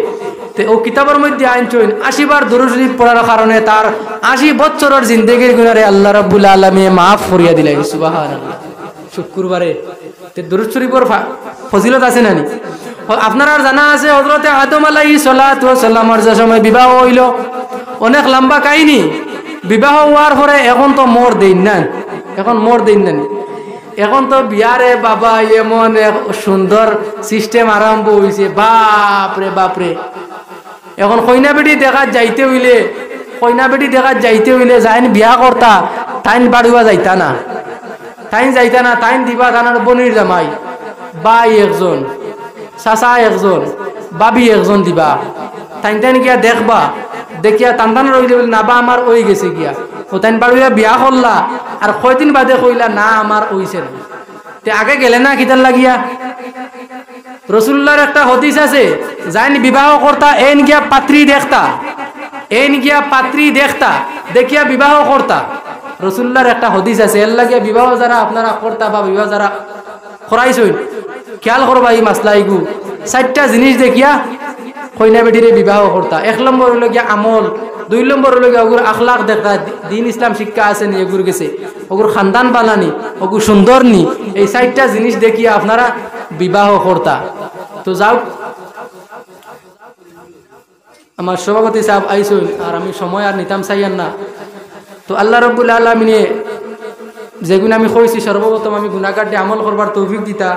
তে ও কিতাবের মধ্যে আইনছেন 80 বার দুরূদ শরীফ পড়ার কারণে তার 80 বছরের জিন্দেগির গুনাহে আল্লাহ রাব্বুল আলামিন মাফ করিয়া দিলেন সুবহানাল্লাহ। শুক্রবারে তে দুরূদ শরীফের ফজিলত আছে না নি? আপনারা জানা আছে হযরতে আদম আলাইহিস সালাতু ওয়াস সালামের যে সময় বিবাহ হইল, অনেক লম্বা কাহিনী। বিবাহ হওয়ার পরে এখন তো মোর দেন না, এখন মোর দেন না, এখন তো বিয়ারে বাবা এমন এক সুন্দর সিস্টেম আরম্ভ হয়েছে, বাপরে বাপরে। এখন কইনা বেটি দেখা যাইতে হইলে, কইনা বেটি দেখা যাইতে হইলে যাইন বিয়া করতা, তাইন বাড়ুয়া যাইতা না, তাইন যাইতা না, তাইন দিবা গানার বনির জামাই, বাই একজন, চাচা একজন, বাবি একজন দিবা। তাইন তাইন গিয়া দেখবা, দেখিয়া টান টান রইলে বলে না বা আমার ওই গেছে গিয়া, ও তাইন বাড়ুয়া বিয়া করলা আর কয়দিন বাদে কইলা না আমার ওইছে না। তে আগে গেলে না কিতার লাগিয়া? রসুল্লাহর একটা হাদিস আছে, যাইন বিবাহ করতা এন গিয়া পাত্রী দেখতা, এন গিয়া পাত্রী দেখতা, দেখিয়া বিবাহ করতা। রসুল্লাহর একটা হাদিস আছে, এর লাগিয়া বিবাহ যারা আপনারা করতা বা বিবাহ যারা করাইছেন খেয়াল করবা এই মাসলা এগু 4টা জিনিস দেখিয়া কইনা বেটিরে বিবাহ করতা। 1 নম্বর হলো গিয়া আমল, 2 নম্বর হলো গিয়া ওগুর আখলাক দেখা, দিন ইসলাম শিক্ষা আছে নি এগুর গেছে, ওগুর খানদান বালানি, ওগুর সুন্দর নি, এই 4টা জিনিস দেখিয়া আপনারা বিবাহ করতা। তো যাও, আমার সভাপতি সাহেব আইসুন আর আমি সময় আর নিতাম চাইয়ান না। তো আল্লাহ রাব্বুল আলামিনে যেগুলো আমি কইছি সর্বপ্রথম আমি গুনাহগার দিয়ে আমল করবার তৌফিক দিতা।